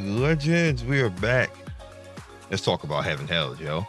Legends, we are back. Let's talk about HeavenHells, yo.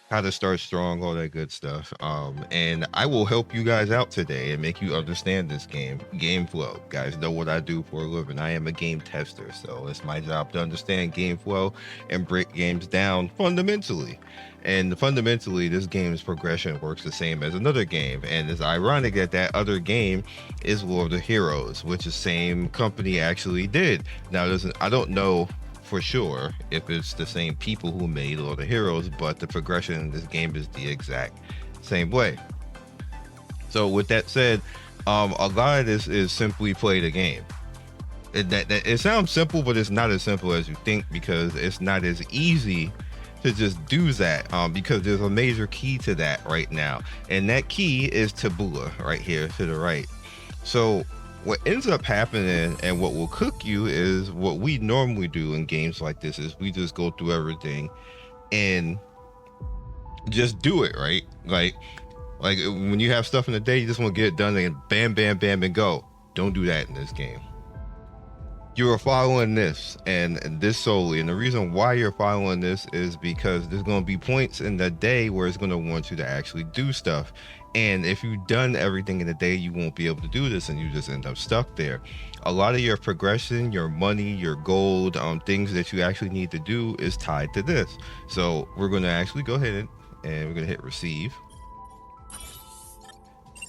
How to start strong, all that good stuff. And I will help you guys out today and make you understand this game flow. Guys know what I do for a living. I am a game tester, so it's my job to understand game flow and break games down fundamentally. And fundamentally, this game's progression works the same as another game. And it's ironic that that other game is Lord of Heroes, which the same company actually did. Now, I don't know for sure if it's the same people who made Lord of Heroes, but the progression in this game is the exact same way. So with that said, a lot of this is simply play the game. It sounds simple, but it's not as simple as you think, because it's not as easy to just do that, because there's a major key to that right now, and that key is tabula right here to the right. So what ends up happening and what will cook you is what we normally do in games like this is we just go through everything and just do it, right? Like when you have stuff in the day, you just want to get it done and bam, bam, bam, and go. Don't do that in this game. You are following this and this solely, and the reason why you're following this is because there's going to be points in the day where it's going to want you to actually do stuff, and if you've done everything in the day, you won't be able to do this, and you just end up stuck there. A lot of your progression, your money, your gold, things that you actually need to do is tied to this. So we're going to actually go ahead and we're going to hit receive.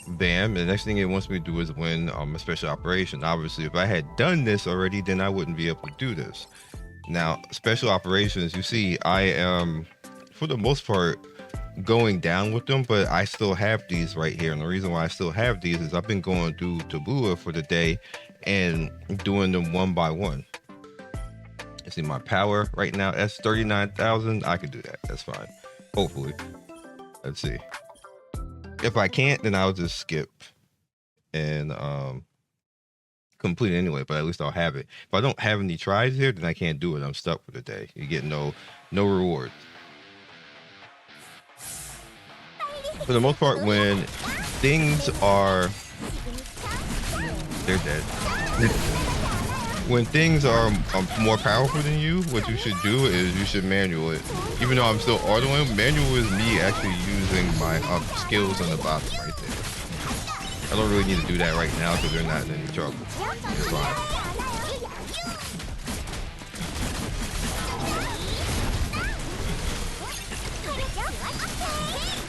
Bam. The next thing it wants me to do is win a special operation. Obviously, if I had done this already, then I wouldn't be able to do this. Now, special operations, you see, I am, for the most part, going down with them, but I still have these right here. And the reason why I still have these is I've been going through Tabula for the day and doing them one by one. You see my power right now, that's 39,000. I could do that. That's fine. Hopefully. Let's see. If I can't, then I'll just skip and complete it anyway, but at least I'll have it. If I don't have any tries here, then I can't do it. I'm stuck for the day. You get no reward. For the most part, when things are, they're dead. When things are more powerful than you, what you should do is you should manual it. Even though I'm still autoing, manual is me actually using my skills on the bottom right there. I don't really need to do that right now because they're not in any trouble. It's fine.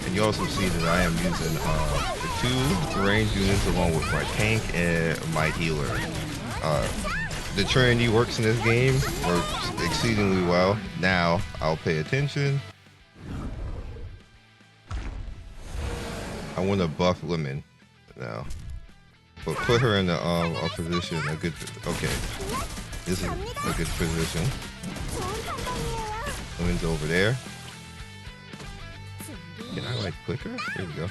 And you also see that I am using the 2 range units along with my tank and my healer. The Trinity works in this game, works exceedingly well. Now, I'll pay attention. I want to buff Lemon now. But put her in a position, a good, okay. This is a good position. Lemon's over there. Can I like click her? There we go.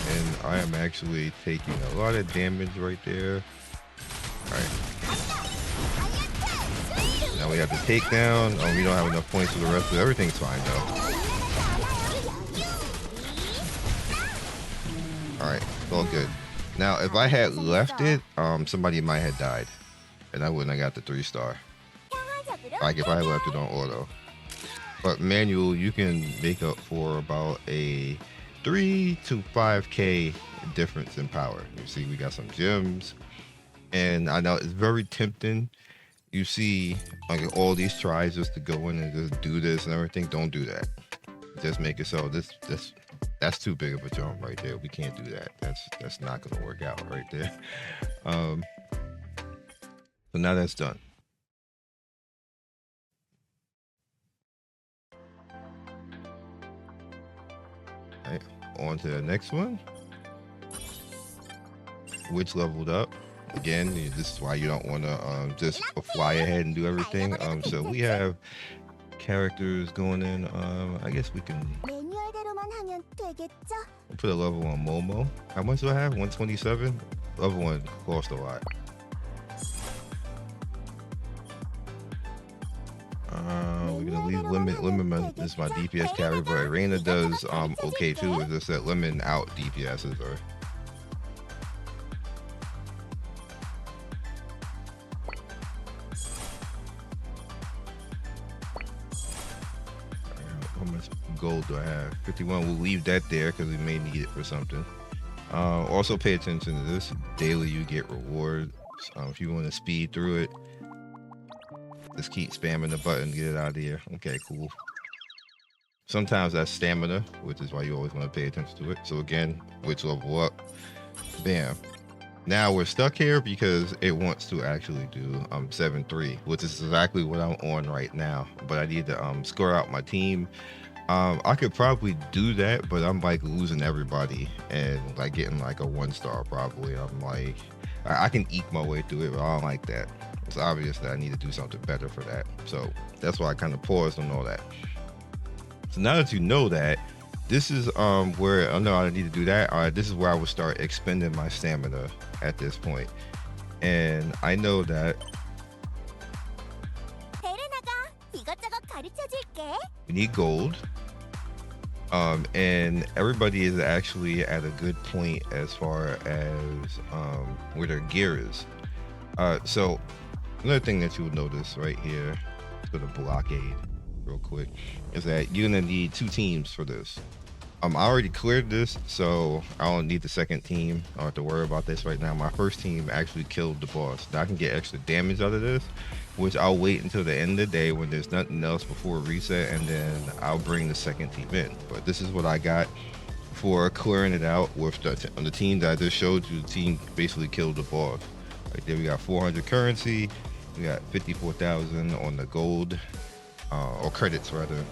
And I am actually taking a lot of damage right there. Alright. Now we have the takedown. We don't have enough points for the rest of it. Everything's fine though. Alright, it's all good. Now if I had left it, somebody might have died. And I wouldn't have got the 3-star. Like if I had left it on auto. But manual, you can make up for about a 3 to 5k difference in power. You see we got some gems, and I know it's very tempting. You see like all these tries just to go in and just do this and everything. Don't do that. Just make it so that's too big of a jump right there. We can't do that. That's not gonna work out right there. So now that's done. Right, on to the next one, which leveled up. Again, this is why you don't want to just fly ahead and do everything. So we have characters going in. I guess we can put a level on Momo. How much do I have? 127. Level 1 cost a lot. We're gonna leave Lemon is my DPS carry, but Arena does okay too. It's just that Lemon out DPSs are. How much gold do I have? 51. We'll leave that there because we may need it for something. Also pay attention to this. Daily you get rewards. If you want to speed through it, just keep spamming the button to get it out of here. Okay, cool. Sometimes that's stamina, which is why you always want to pay attention to it. So again, which level up, bam. Now we're stuck here because it wants to actually do 7-3, which is exactly what I'm on right now. But I need to score out my team. I could probably do that, but I'm like losing everybody and like getting like a 1-star probably. I'm like, I can eke my way through it, but I don't like that. It's obvious that I need to do something better for that. So that's why I kind of paused on all that. So now that you know that, this is where I know I need to do that. This is where I would start expending my stamina at this point. And I know that we need gold. And everybody is actually at a good point as far as where their gear is. So another thing that you will notice right here for the blockade real quick is that you're gonna need 2 teams for this. I already cleared this, so I don't need the second team. I don't have to worry about this right now. My first team actually killed the boss. Now I can get extra damage out of this, which I'll wait until the end of the day when there's nothing else before reset, and then I'll bring the second team in. But this is what I got for clearing it out with on the team that I just showed you. The team basically killed the boss. Right there we got 400 currency, we got 54,000 on the gold, or credits rather.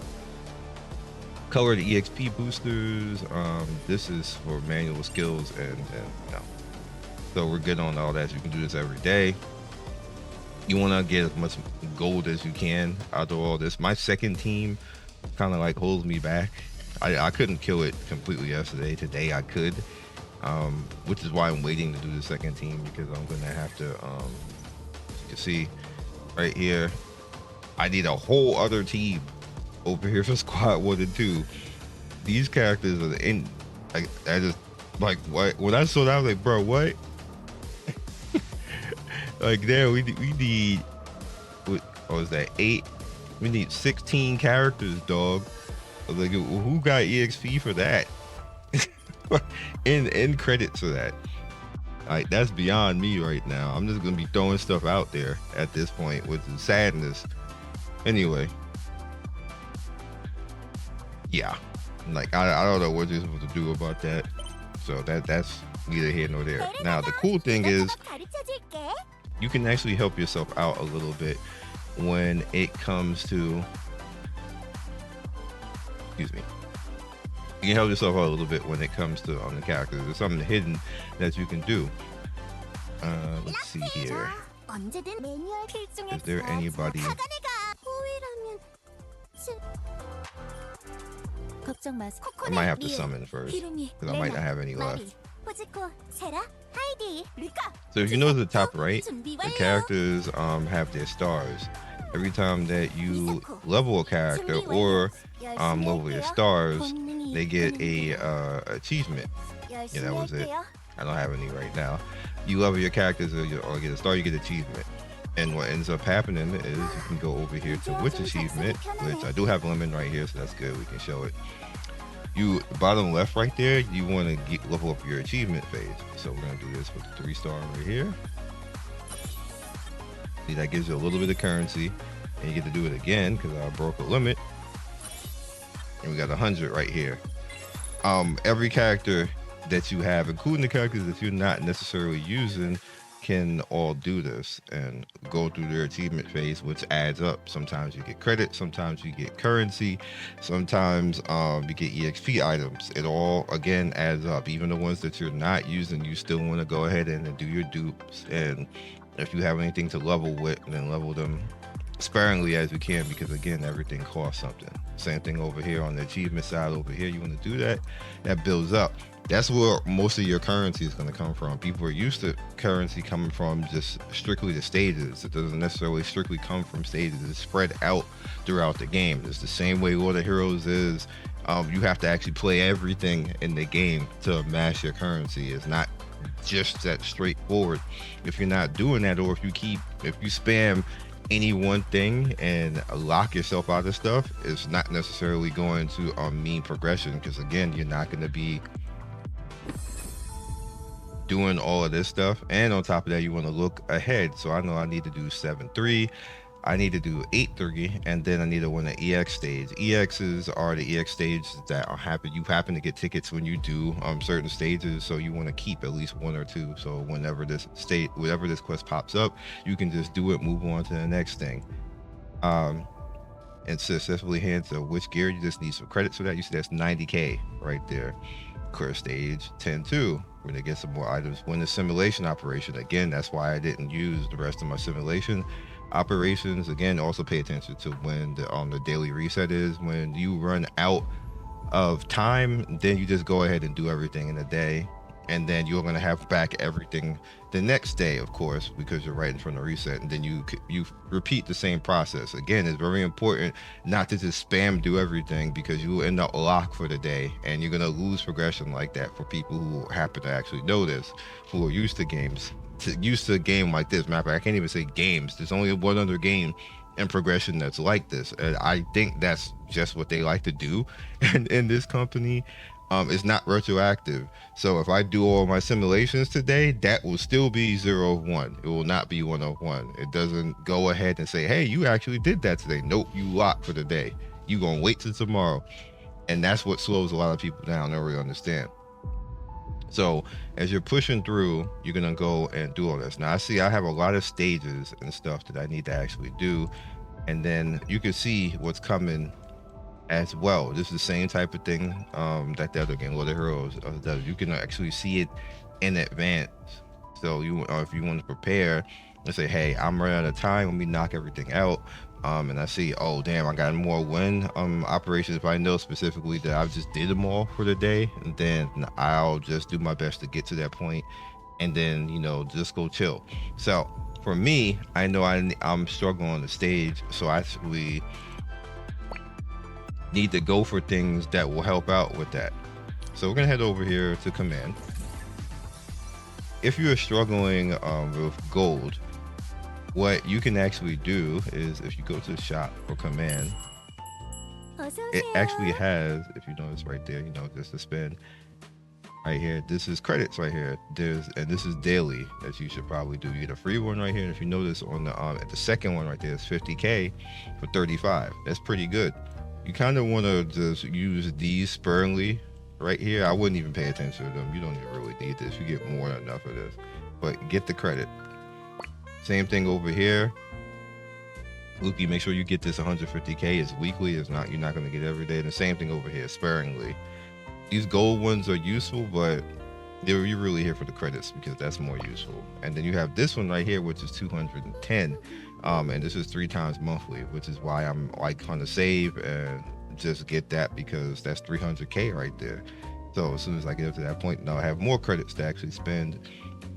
Color the EXP boosters. This is for manual skills and no. So we're good on all that. You can do this every day. You want to get as much gold as you can out of all this. My second team kind of like holds me back. I couldn't kill it completely yesterday. Today I could, which is why I'm waiting to do the second team, because I'm gonna have to you can see right here, I need a whole other team over here for squad 1 and 2. These characters are in, like, I just like, what, when I saw that I was like, bro, what? Like, there we need, what was that, 8? We need 16 characters, dog. I was like, who got EXP for that? in credits for that. Like, that's beyond me right now. I'm just gonna be throwing stuff out there at this point with the sadness. Anyway, yeah, like I don't know what you're supposed to do about that. So that's neither here nor there. Now the cool thing is you can actually help yourself out a little bit when it comes to, excuse me, you can help yourself out a little bit when it comes to on the characters. There's something hidden that you can do. Let's see here. Is there anybody? I might have to summon first because I might not have any left. So if you notice the top right, the characters have their stars. Every time that you level a character or level your stars, they get a achievement. Yeah, that was it. I don't have any right now. You level your characters or get a star, you get achievement. And what ends up happening is you can go over here to which achievement, which I do have lemon right here, so that's good. We can show it. You bottom left right there, you want to level up your achievement phase. So we're gonna do this with the 3-star right here. See, that gives you a little bit of currency, and you get to do it again because I broke a limit. And we got 100 right here. Every character that you have, including the characters that you're not necessarily using, can all do this and go through their achievement phase, which adds up. Sometimes you get credit, sometimes you get currency, sometimes you get EXP items. It all again adds up. Even the ones that you're not using, you still want to go ahead and do your dupes, and if you have anything to level with, then level them sparingly as you can, because again, everything costs something. Same thing over here on the achievement side. Over here, you want to do that builds up. That's where most of your currency is going to come from. People are used to currency coming from just strictly the stages. It doesn't necessarily strictly come from stages. It's spread out throughout the game. It's the same way Lord of Heroes is. You have to actually play everything in the game to amass your currency. It's not just that straightforward. If you're not doing that, or if you spam any one thing and lock yourself out of stuff is not necessarily going to mean progression, because again, you're not going to be doing all of this stuff. And on top of that, you want to look ahead. So I know I need to do 7-3, I need to do 8-3, and then I need to win an EX stage. EXs are the EX stages that are you happen to get tickets when you do certain stages, so you want to keep at least 1 or 2. So whenever this quest pops up, you can just do it, move on to the next thing. And successfully hand to which gear, you just need some credits for that. You see that's 90k right there. Clear stage 10-2. We're gonna get some more items. Win the simulation operation. Again, that's why I didn't use the rest of my simulation operations. Again, also pay attention to when the daily reset is. When you run out of time, then you just go ahead and do everything in a day, and then you're going to have back everything the next day, of course, because you're right in front of reset. And then you repeat the same process. Again, it's very important not to just spam do everything, because you will end up locked for the day, and you're going to lose progression like that. For people who happen to actually know this, who are used to games, used to a game like this. Matter of fact, I can't even say games, there's only one other game in progression that's like this, and I think that's just what they like to do. And in this company, it's not retroactive. So if I do all my simulations today, that will still be 0 of 1. It will not be 1 of 1. It doesn't go ahead and say, hey, you actually did that today. Nope, you locked for the day. You gonna wait till tomorrow. And that's what slows a lot of people down. I don't really understand. So as you're pushing through, you're gonna go and do all this. Now I have a lot of stages and stuff that I need to actually do, and then you can see what's coming as well. This is the same type of thing that the other game, Lord of Heroes, does. You can actually see it in advance. So if you want to prepare and say, hey, I'm running out of time, let me knock everything out. And I see, oh damn, I got more win operations, but I know specifically that I've just did them all for the day, and then I'll just do my best to get to that point, and then just go chill. So for me, I know I'm struggling on the stage, so I actually need to go for things that will help out with that. So we're gonna head over here to command. If you're struggling with gold, what you can actually do is, if you go to shop or command, it actually has, if you notice right there, just to spend right here, this is credits right here. And this is daily that you should probably do. You get a free one right here. And if you notice on the at the second one right there, it's 50k for 35. That's pretty good. You kind of want to just use these sparingly right here. I wouldn't even pay attention to them. You don't even really need this. You get more than enough of this, but get the credit. Same thing over here. Lukey, make sure you get this 150k. It's weekly. It's not, you're not going to get every day. And the same thing over here, sparingly. These gold ones are useful, but you're really here for the credits, because that's more useful. And then you have this one right here, which is 210. And this is 3 times monthly, which is why I'm like trying to save and just get that, because that's 300k right there. So as soon as I get up to that point, now I have more credits to actually spend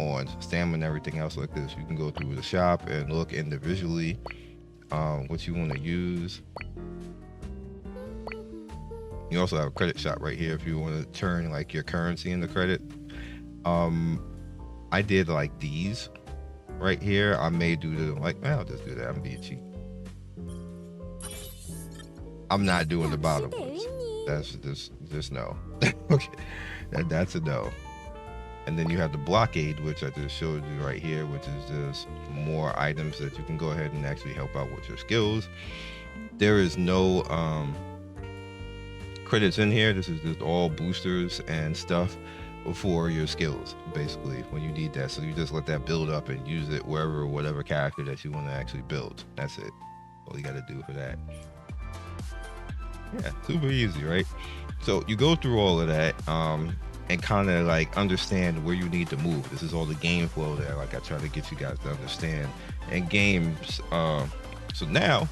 on stamina and everything else like this. You can go through the shop and look individually what you want to use. You also have a credit shop right here if you want to turn like your currency into credit. I did like these right here. I may do the I'll just do that. I'm being cheap. I'm not doing the bottom ones. That's just no. Okay, that's a no. And then you have the blockade, which I just showed you right here, which is just more items that you can go ahead and actually help out with your skills. There is no credits in here. This is just all boosters and stuff for your skills, basically, when you need that. So you just let that build up and use it wherever, whatever character that you want to actually build. That's it. All you got to do for that. Yeah, super easy, right? So you go through all of that and kind of like understand where you need to move. This is all the game flow there, like I try to get you guys to understand. And games, so now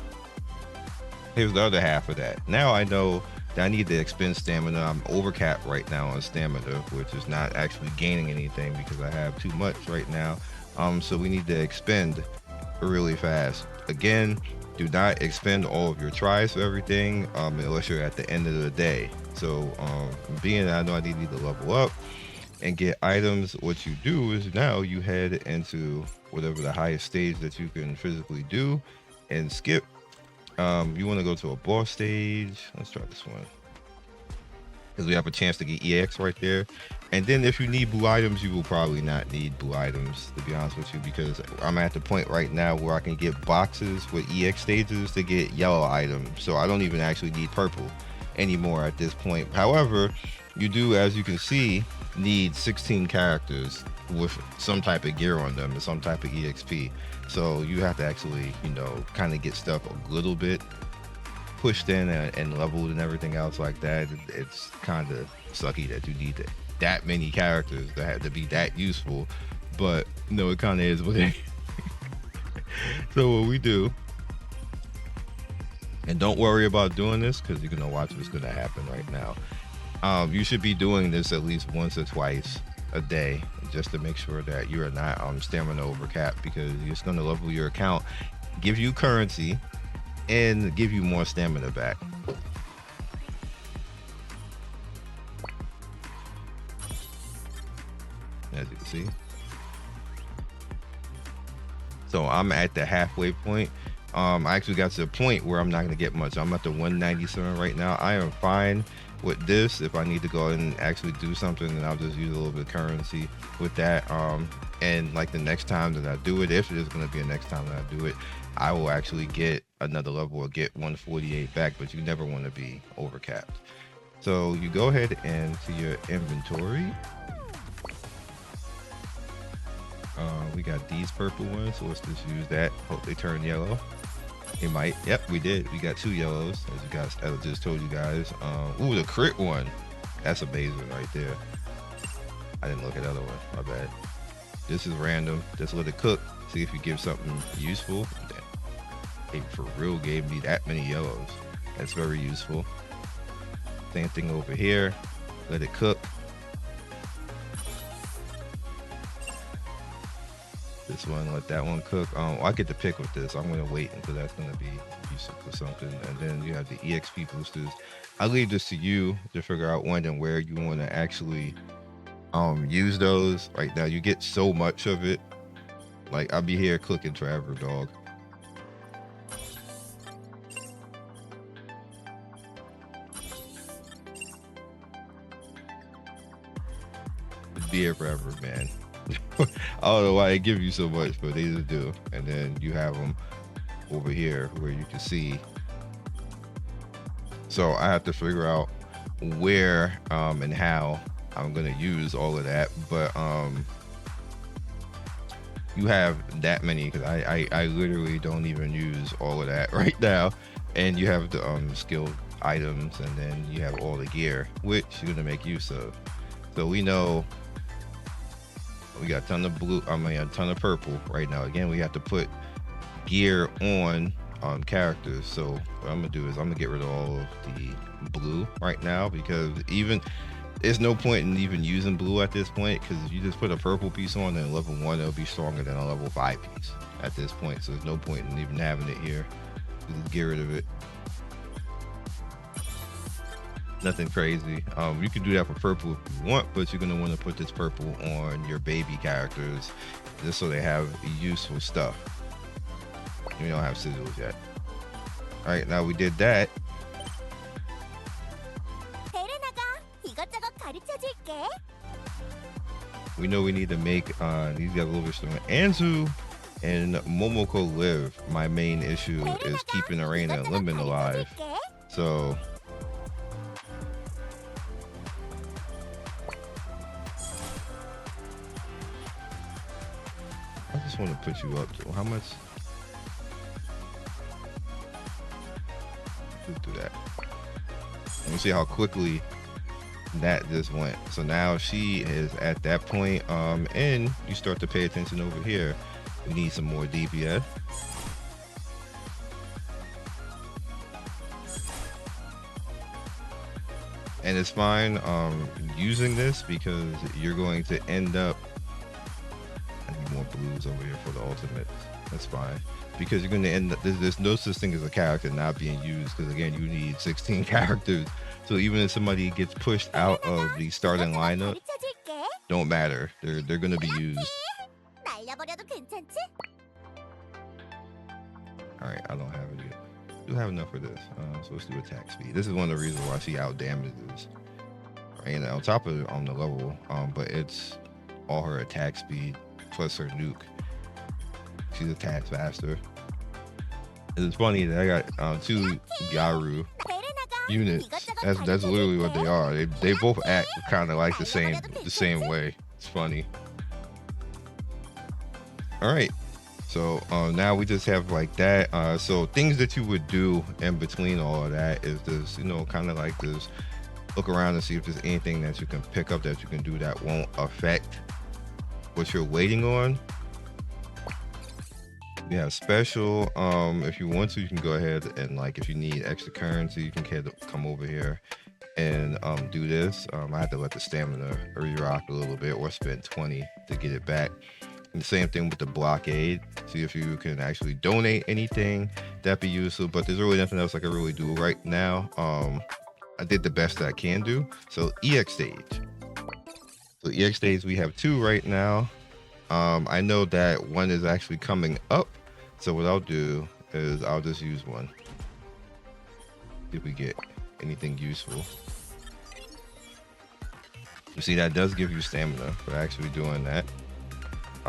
here's the other half of that. Now I know that I need to expend stamina. I'm overcapped right now on stamina, which is not actually gaining anything because I have too much right now. So we need to expend really fast. Again, do not expend all of your tries for everything unless you're at the end of the day. So being that I know I need to level up and get items, what you do is now you head into whatever the highest stage that you can physically do, and skip. You want to go to a boss stage. Let's try this one because we have a chance to get EX right there. And then if you need blue items, you will probably not need blue items, to be honest with you, because I'm at the point right now where I can get boxes with EX stages to get yellow items. So I don't even actually need purple anymore at this point. However, you do, as you can see, need 16 characters with some type of gear on them and some type of EXP. So you have to actually, you know, kind of get stuff a little bit pushed in and leveled and everything else like that. It's kind of sucky that you need that many characters that have to be that useful, but no, it kind of is what it is. So what we do, and don't worry about doing this because you're gonna watch what's gonna happen right now. You should be doing this at least once or twice a day just to make sure that you are not stamina over cap, because it's going to level your account, give you currency, and give you more stamina back. As you can see. So I'm at the halfway point. I actually got to the point where I'm not going to get much. I'm at the 197 right now. I am fine with this. If I need to go and actually do something, then I'll just use a little bit of currency with that. And like the next time that I do it, if there's going to be a next time that I do it, I will actually get another level or get 148 back, but you never want to be overcapped. So you go ahead and to your inventory. We got these purple ones, so let's just use that. Hope they turn yellow. It might. Yep, we did. We got 2 yellows, as you guys, as I just told you guys. Ooh, the crit one. That's amazing right there. I didn't look at the other one. My bad. This is random. Just let it cook. See if you give something useful. Hey, for real, gave me that many yellows. That's very useful. Same thing over here. Let it cook. This one, let that one cook. I get to pick with this. I'm gonna wait until that's gonna be useful for something. And then you have the EXP boosters. I leave this to you to figure out when and where you want to actually use those. Right now, you get so much of it. Like, I'll be here cooking forever, dog. Just be here forever, man. I don't know why they give you so much, but they just do. And then you have them over here where you can see. So I have to figure out where and how I'm gonna use all of that. But you have that many, because I literally don't even use all of that right now. And you have the skill items, and then you have all the gear, which you're gonna make use of. So we know we got a ton of blue, a ton of purple right now. Again, we have to put gear on characters. So what I'm gonna do is I'm gonna get rid of all of the blue right now, because even there's no point in even using blue at this point, because if you just put a purple piece on, then level 1 it'll be stronger than a level 5 piece at this point. So there's no point in even having it here. Just get rid of it. Nothing crazy. You can do that for purple if you want, but you're gonna want to put this purple on your baby characters just so they have useful stuff. We don't have sigils yet. All right, now we did that. We know we need to make these guys a little bit stronger. Anzu and Momoko live. My main issue is keeping Arena and Lemon alive. So I just want to put you up to how much? Let's do that. Let me see how quickly that just went. So now she is at that point, and you start to pay attention over here. We need some more DPS. And it's fine using this, because you're going to end up, I need more blues over here for the ultimates. That's fine, because you're going to end up, there's no such thing as a character not being used, because again, you need 16 characters. So even if somebody gets pushed out of the starting lineup, don't matter, they're going to be used. All right, I don't have it yet. Do have enough for this. So let's do attack speed. This is one of the reasons why I see out damages. Right, and on top of it, on the level, but it's all her attack speed plus her nuke. She's attacks faster. It's funny that I got 2 Gyaru units. That's literally what they are. They both act kind of like the same way. It's funny. All right. So now we just have like that. So things that you would do in between all of that is this, you know, kind of like this. Look around and see if there's anything that you can pick up that you can do that won't affect what you're waiting on. Yeah, special. If you want to, you can go ahead and, like, if you need extra currency, you can come over here and do this. I had to let the stamina re-rock a little bit or spend 20 to get it back. And the same thing with the blockade. See if you can actually donate anything, that'd be useful. But there's really nothing else I can really do right now. I did the best that I can do. So EX stage. So EX stage, we have 2 right now. I know that one is actually coming up. So what I'll do is I'll just use one. See if we get anything useful. You see, that does give you stamina for actually doing that.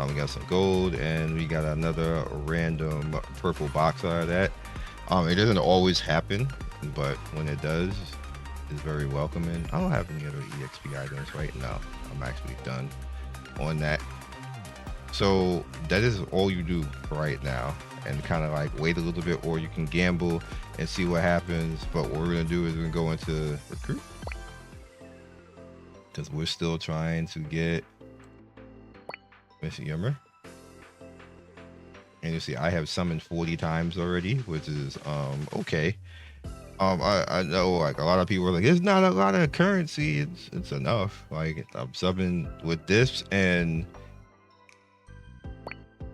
We got some gold and we got another random purple box out of that. It doesn't always happen, but when it does, it's very welcoming. I don't have any other EXP items right now. I'm actually done on that. So that is all you do right now, and kind of like wait a little bit, or you can gamble and see what happens. But what we're gonna do is we're gonna go into recruit, because we're still trying to get Miss Yummer. And you see I have summoned 40 times already, which is okay. I know, like, a lot of people are like, it's not a lot of currency, it's enough. Like, I'm subbing with this, and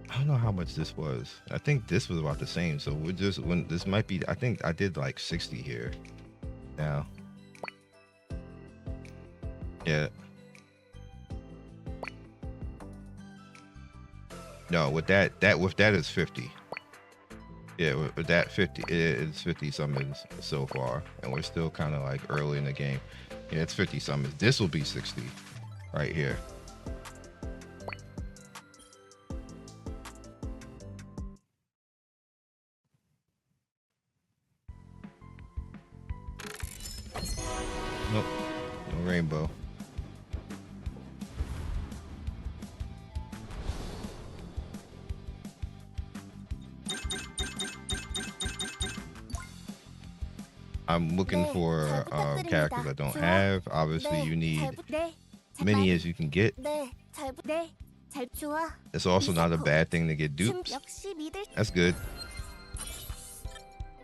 I don't know how much this was. I think this was about the same. So we're just, when this might be, I think I did like 60 here now. Yeah. No, with that is 50. Yeah, with that 50, it's 50 summons so far, and we're still kind of like early in the game. Yeah, it's 50 summons. This will be 60 right here. Nope, no rainbow. I'm looking for characters I don't have. Obviously, you need many as you can get. It's also not a bad thing to get dupes. That's good.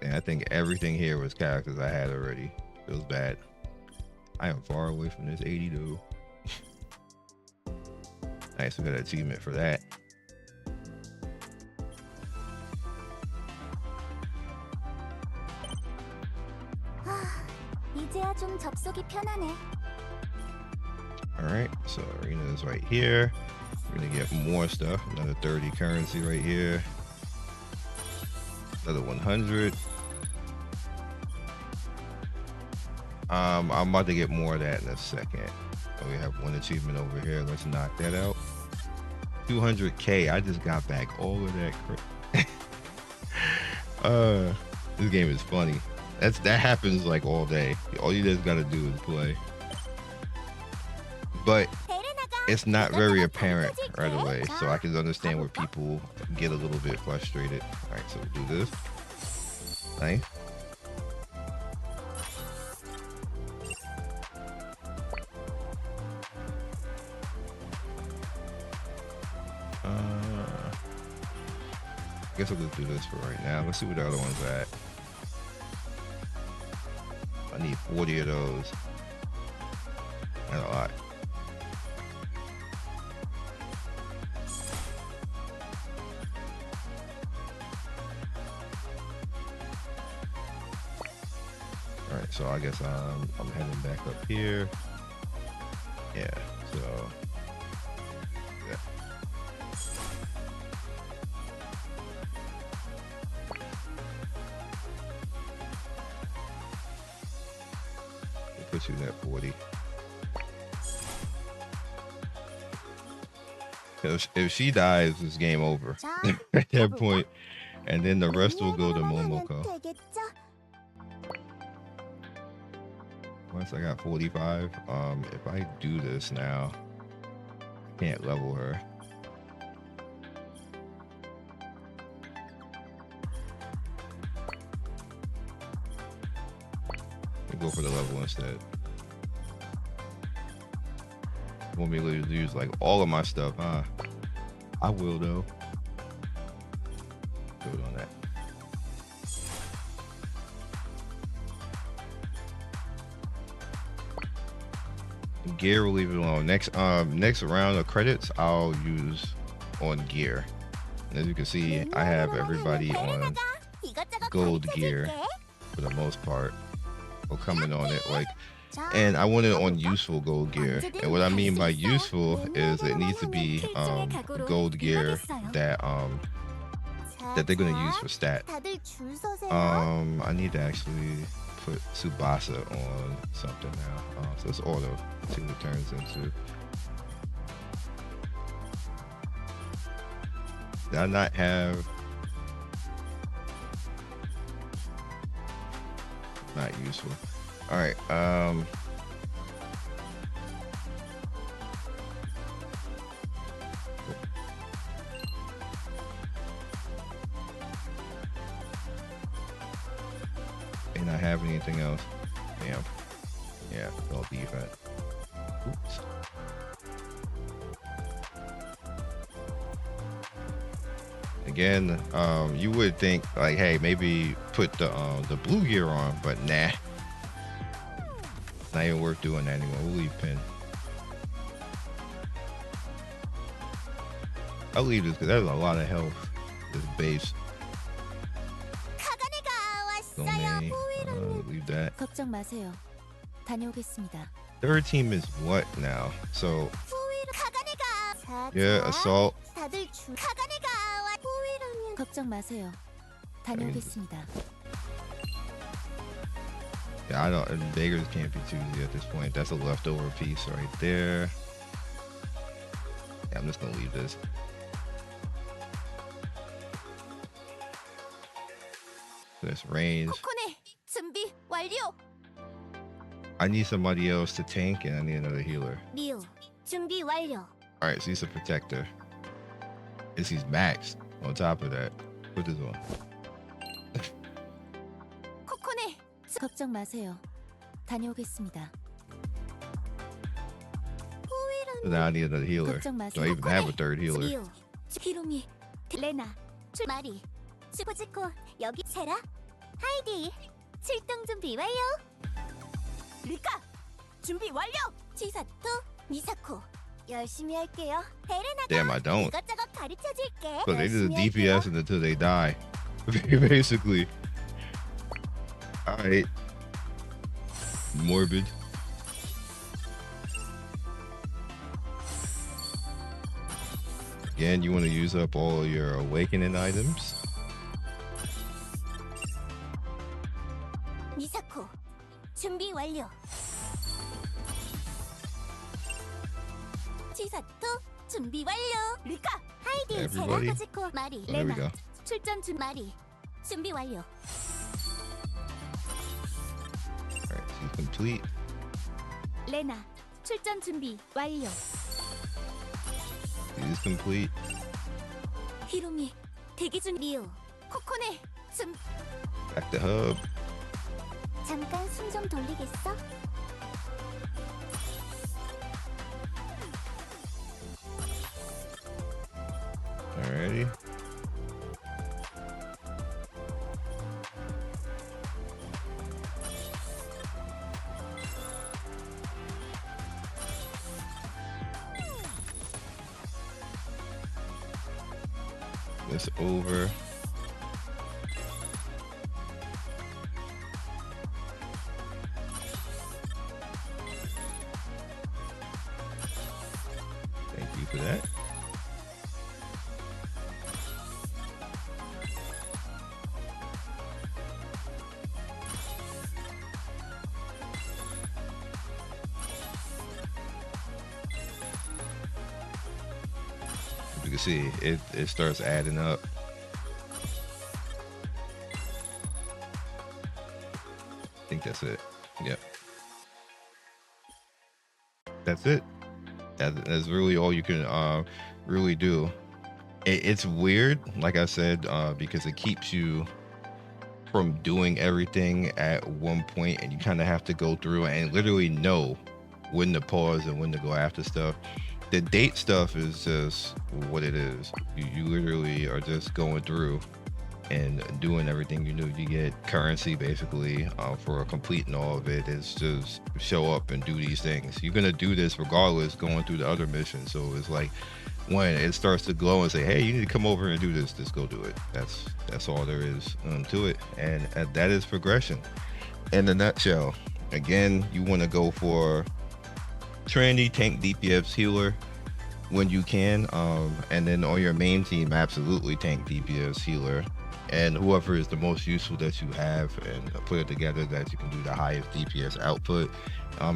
Yeah, I think everything here was characters I had already. Feels bad. I am far away from this 80 though. Nice, we got an achievement for that. Alright, so arena is right here. We're gonna get more stuff. Another 30 currency right here. Another 100. I'm about to get more of that in a second. So we have one achievement over here. Let's knock that out. 200k. I just got back all of that crap. This game is funny. That happens like all day. All you just gotta do is play. But it's not very apparent right away, so I can understand where people get a little bit frustrated. All right, so we'll do this. Nice. I guess I'll just do this for right now. Let's see what the other one's at. I need 40 of those. That's a lot. All right, so I guess I'm heading back up here. Yeah, so yeah. It puts you at 40. If she dies, it's game over at that point, and then the rest will go to Momoko. Once I got 45, if I do this now, I can't level her. I'll go for the level instead. Want me to use like all of my stuff, huh? I will though. Do it on that. Gear, we'll leave it alone. Next round of credits I'll use on gear. And as you can see, I have everybody on gold gear for the most part, or coming on it like. And I want it on useful gold gear. And what I mean by useful is it needs to be gold gear that that they're gonna use for stat. I need to actually put Tsubasa on something now. So it's auto. See what it turns into. Did I not have? Not useful. All right. And I have anything else? Damn. Yeah, all defense. Oops. Again, you would think like, hey, maybe put the blue gear on, but nah. Not even worth doing that anymore. We'll leave pin. I'll leave this because there's a lot of health. This base. Domain. Leave that. 걱정 마세요. 다녀오겠습니다. Third team is what now? So yeah, assault. 걱정 마세요. 다녀오겠습니다. Yeah, I don't. Beggars can't be too easy at this point. That's a leftover piece right there. Yeah, I'm just gonna leave this. This range. I need somebody else to tank, and I need another healer. All right, so he's a protector. Is he's maxed? On top of that, put this on. 걱정 마세요. 다녀오겠습니다. So now I need another healer. 걱정 Do I 마세요. even have a third healer? 히로미, 레나, 마리, 슈퍼즈코, 여기 세라, 하이디, 출동 준비 완료. 리카, 준비 완료. 치사토, 미사코, 열심히 할게요. 헤레나가 Damn, I don't. 이것저것 가르쳐줄게. So they just DPS until they die, basically. All right. Morbid. Again, you want to use up all your awakening items. 미사코, 준비 완료. 치사토, 준비 완료. 리카, 하이디, Everybody. 세라, 마리, Oh, there we 레나, go. 출전 준 마리, 준비 완료. All right, she's complete. 레나, 출전 준비 완료. She's complete. 히로미, 대기 중. 리오, 코코네, Back to hub. 잠깐 숨 좀 돌리겠어? Alrighty. This over. Thank you for that. can see it starts adding up. I think that's it. Yep. That's it. That's really all you can really do. It's weird, like I said, because it keeps you from doing everything at one point, and you kind of have to go through and literally know when to pause and when to go after stuff. The date stuff is just what it is. You literally are just going through and doing everything you do. You get currency basically for completing all of it. It's just show up and do these things. You're gonna do this regardless going through the other missions. So it's like when it starts to glow and say, hey, you need to come over and do this, just go do it. That's all there is to it. And that is progression in a nutshell. Again, you want to go for trendy tank DPS healer when you can, and then on your main team, absolutely tank DPS healer, and whoever is the most useful that you have, and put it together that you can do the highest DPS output,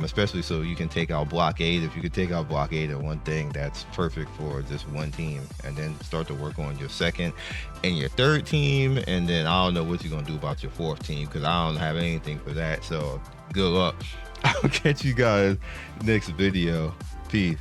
especially so you can take out blockade. If you could take out blockade in one thing, that's perfect for just one team, and then start to work on your second and your third team, and then I don't know what you're gonna do about your fourth team, because I don't have anything for that. So good luck. I'll catch you guys next video. Peace.